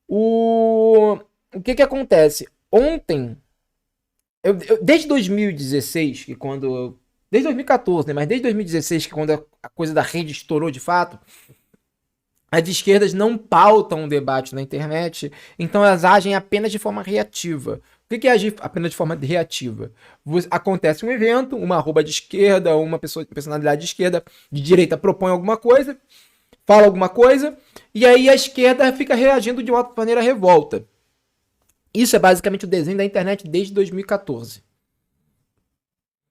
O que que acontece? Ontem, desde 2016, que quando... Desde 2014, né? Mas desde 2016, que quando a coisa da rede estourou de fato, as esquerdas não pautam o debate na internet, então elas agem apenas de forma reativa. O que é agir apenas de forma reativa? Acontece um evento, uma arroba de esquerda, uma personalidade de esquerda, de direita propõe alguma coisa, fala alguma coisa, e aí a esquerda fica reagindo de uma maneira revolta. Isso é basicamente o desenho da internet desde 2014.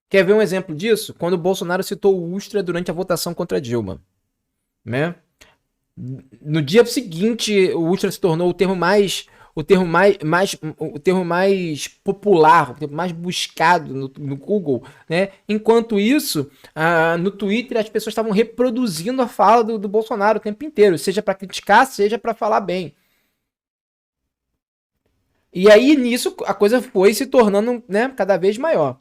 Quer ver um exemplo disso? Quando o Bolsonaro citou o Ustra durante a votação contra Dilma, né? No dia seguinte, o Ustra se tornou o termo mais popular, o termo mais buscado no Google, né? Enquanto isso, no Twitter as pessoas estavam reproduzindo a fala do Bolsonaro o tempo inteiro, seja para criticar, seja para falar bem. E aí nisso a coisa foi se tornando, né, cada vez maior.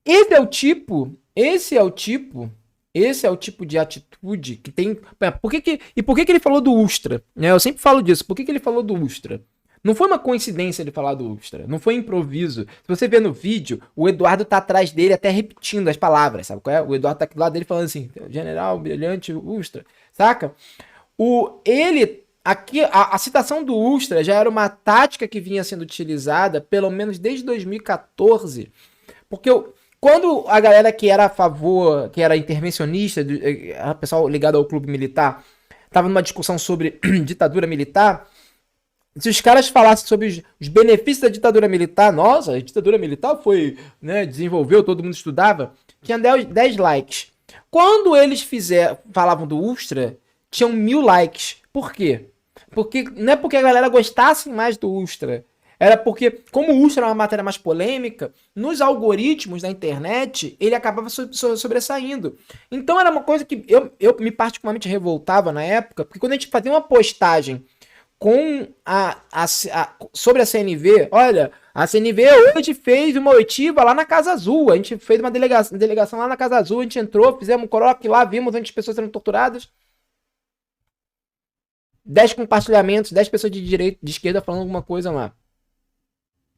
Esse é o tipo de atitude que tem. Por que ele falou do Ustra? Eu sempre falo disso. Por que ele falou do Ustra? Não foi uma coincidência ele falar do Ustra. Não foi improviso. Se você ver no vídeo, o Eduardo tá atrás dele até repetindo as palavras, sabe qual é? O Eduardo tá aqui do lado dele falando assim, general, brilhante, Ustra, saca? Aqui, a citação do Ustra já era uma tática que vinha sendo utilizada, pelo menos desde 2014, porque quando a galera que era a favor, que era intervencionista, o pessoal ligado ao clube militar, tava numa discussão sobre ditadura militar, se os caras falassem sobre os benefícios da ditadura militar, nossa, a ditadura militar foi, né, desenvolveu, todo mundo estudava, tinha 10 likes. Quando eles falavam do Ustra, tinham 1000 likes. Por quê? Porque não é porque a galera gostasse mais do Ustra, era porque, como o Ustra era uma matéria mais polêmica, nos algoritmos da internet, ele acabava sobressaindo. Então era uma coisa que eu me particularmente revoltava na época, porque quando a gente fazia uma postagem sobre a CNV, olha, a CNV hoje fez uma oitiva lá na Casa Azul, a gente fez uma delegação lá na Casa Azul, a gente entrou, fizemos um coloque lá, vimos onde as pessoas sendo torturadas. 10 compartilhamentos, 10 pessoas de direita, de esquerda falando alguma coisa lá.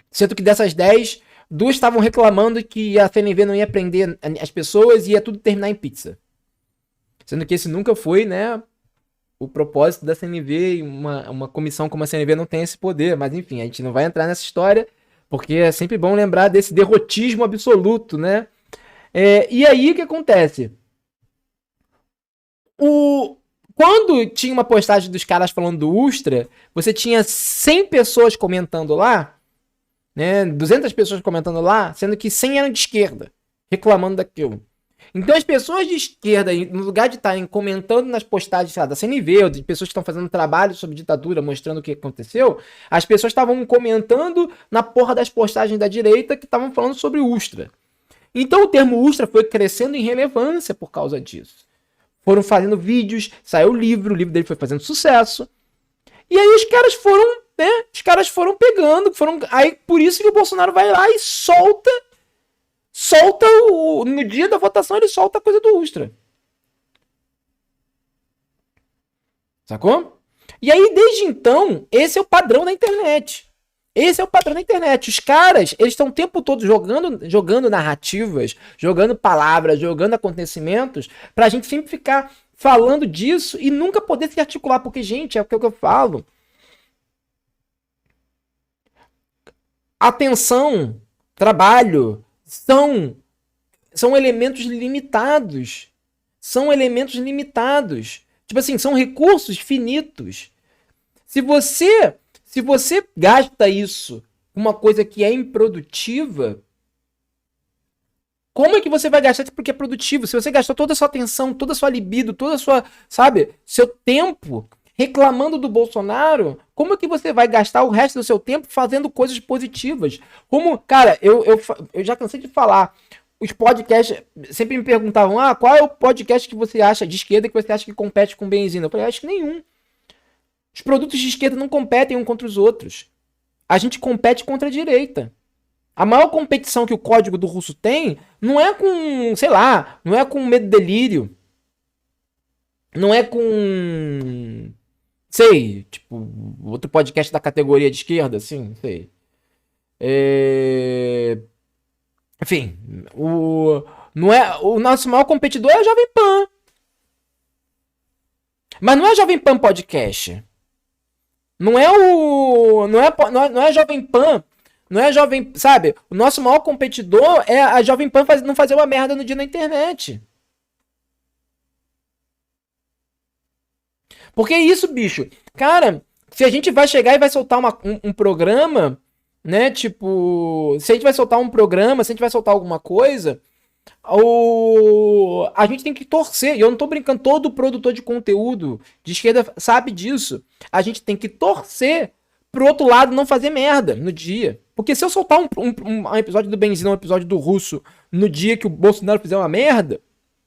Sendo que dessas 10, 2 estavam reclamando que a CNV não ia prender as pessoas e ia tudo terminar em pizza. Sendo que esse nunca foi, né, o propósito da CNV, e uma comissão como a CNV não tem esse poder. Mas enfim, a gente não vai entrar nessa história, porque é sempre bom lembrar desse derrotismo absoluto, né? E aí o que acontece? Quando tinha uma postagem dos caras falando do Ustra, você tinha 100 pessoas comentando lá, né, 200 pessoas comentando lá, sendo que 100 eram de esquerda, reclamando daquilo. Então as pessoas de esquerda, no lugar de estarem comentando nas postagens da CNV, ou de pessoas que estão fazendo trabalho sobre ditadura, mostrando o que aconteceu, as pessoas estavam comentando na porra das postagens da direita que estavam falando sobre Ustra. Então o termo Ustra foi crescendo em relevância por causa disso. Foram fazendo vídeos, saiu o livro dele foi fazendo sucesso. E aí os caras foram, né? Os caras foram pegando, aí por isso que o Bolsonaro vai lá e solta no dia da votação ele solta a coisa do Ustra. Sacou? E aí desde então, esse é o padrão da internet. Esse é o padrão da internet. Os caras, eles estão o tempo todo jogando narrativas, jogando palavras, jogando acontecimentos, pra gente sempre ficar falando disso e nunca poder se articular. Porque, gente, é o que eu falo. Atenção, trabalho, são elementos limitados. São elementos limitados. Tipo assim, são recursos finitos. Se você gasta isso com uma coisa que é improdutiva, como é que você vai gastar porque é produtivo? Se você gastou toda a sua atenção, toda a sua libido, toda a sua, sabe, seu tempo reclamando do Bolsonaro, como é que você vai gastar o resto do seu tempo fazendo coisas positivas? Como, cara, eu já cansei de falar, os podcasts sempre me perguntavam, qual é o podcast que você acha de esquerda que você acha que compete com benzina? Eu falei, acho que nenhum. Os produtos de esquerda não competem um contra os outros. A gente compete contra a direita. A maior competição que o código do russo tem não é com, sei lá, não é com medo e delírio. Não é com Sei, tipo, outro podcast da categoria de esquerda, assim, sei. É... Enfim, não é, o nosso maior competidor é a Jovem Pan. Mas não é a Jovem Pan Podcast. Não é o. Não é a Jovem Pan. Não é a Jovem. Sabe? O nosso maior competidor é a Jovem Pan não fazer uma merda no dia na internet. Porque é isso, bicho. Cara, se a gente vai chegar e vai soltar um programa, né? Tipo, se a gente vai soltar um programa, se a gente vai soltar alguma coisa, a gente tem que torcer. E eu não tô brincando, todo produtor de conteúdo de esquerda sabe disso. A gente tem que torcer pro outro lado não fazer merda no dia. Porque se eu soltar um episódio do Benzina, um episódio do Russo, no dia que o Bolsonaro fizer uma merda,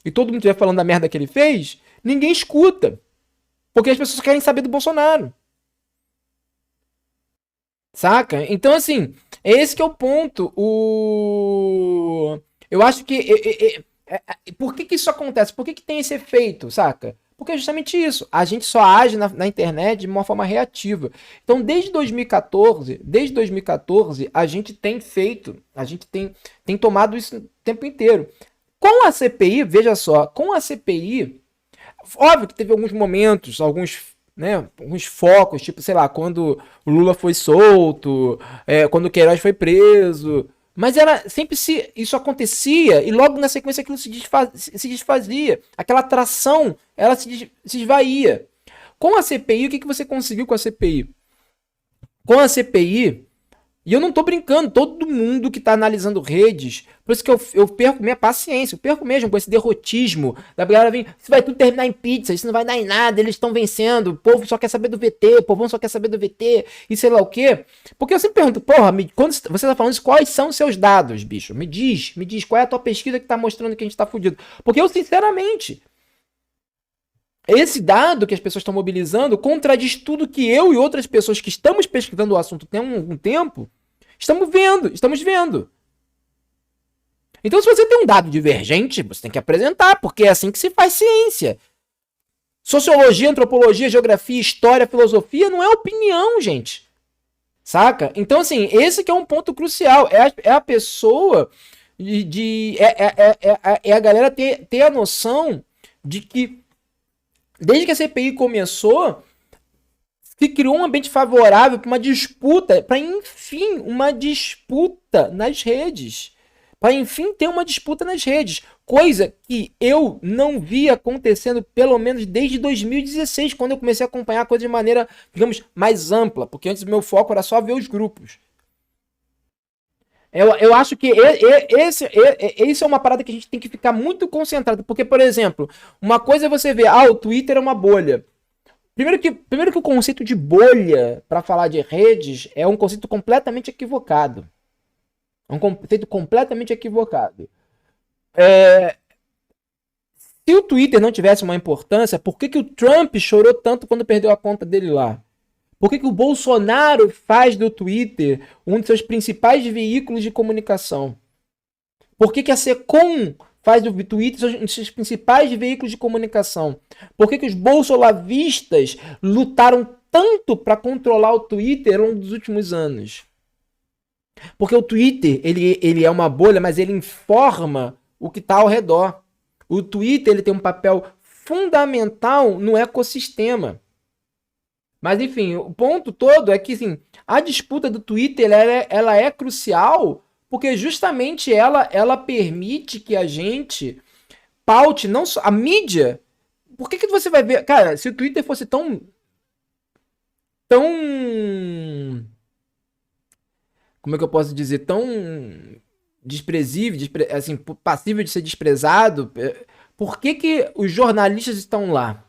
e todo mundo estiver falando da merda que ele fez, ninguém escuta. Porque as pessoas querem saber do Bolsonaro. Saca? Então, assim, esse que é o ponto. Eu acho que. Por que isso acontece? Por que tem esse efeito, saca? Porque é justamente isso. A gente só age na internet de uma forma reativa. Então, desde 2014, a gente tem feito, a gente tem tomado isso o tempo inteiro. Com a CPI, veja só, com a CPI, óbvio que teve alguns momentos, alguns focos, tipo, sei lá, quando o Lula foi solto, quando o Queiroz foi preso. Mas era sempre isso acontecia e logo na sequência aquilo se desfazia. Aquela atração, ela se esvaía. Com a CPI, o que você conseguiu com a CPI? Com a CPI, e eu não tô brincando, todo mundo que tá analisando redes, por isso que eu perco minha paciência, eu perco mesmo com esse derrotismo da galera vir, isso vai tudo terminar em pizza, isso não vai dar em nada, eles estão vencendo, o povo só quer saber do VT, o povo só quer saber do VT, e sei lá o quê. Porque eu sempre pergunto, porra, quando você tá falando isso, quais são os seus dados, bicho? Me diz, qual é a tua pesquisa que tá mostrando que a gente tá fudido? Porque eu, sinceramente, esse dado que as pessoas estão mobilizando contradiz tudo que eu e outras pessoas que estamos pesquisando o assunto tem algum tempo estamos vendo. Então, se você tem um dado divergente, você tem que apresentar, porque é assim que se faz ciência. Sociologia, antropologia, geografia, história, filosofia não é opinião, gente. Saca? Então, assim, esse que é um ponto crucial. É a pessoa é a galera ter a noção de que desde que a CPI começou, se criou um ambiente favorável para uma disputa, para enfim, uma disputa nas redes. Para enfim ter uma disputa nas redes. Coisa que eu não vi acontecendo pelo menos desde 2016, quando eu comecei a acompanhar a coisa de maneira, digamos, mais ampla. Porque antes o meu foco era só ver os grupos. Eu acho que esse é uma parada que a gente tem que ficar muito concentrado. Porque, por exemplo, uma coisa é você ver, o Twitter é uma bolha. Primeiro que o conceito de bolha para falar de redes é um conceito completamente equivocado. É um conceito completamente equivocado. Se o Twitter não tivesse uma importância, por que o Trump chorou tanto quando perdeu a conta dele lá? Por que o Bolsonaro faz do Twitter um dos seus principais veículos de comunicação? Por que a Secom faz do Twitter um dos seus principais veículos de comunicação? Por que os bolsolavistas lutaram tanto para controlar o Twitter ao longo dos últimos anos? Porque o Twitter, ele é uma bolha, mas ele informa o que está ao redor. O Twitter, ele tem um papel fundamental no ecossistema. Mas, enfim, o ponto todo é que, assim, a disputa do Twitter, ela é crucial porque justamente ela permite que a gente paute, não só a mídia. Por que você vai ver... Cara, se o Twitter fosse tão como é que eu posso dizer, tão desprezível, assim, passível de ser desprezado, por que os jornalistas estão lá?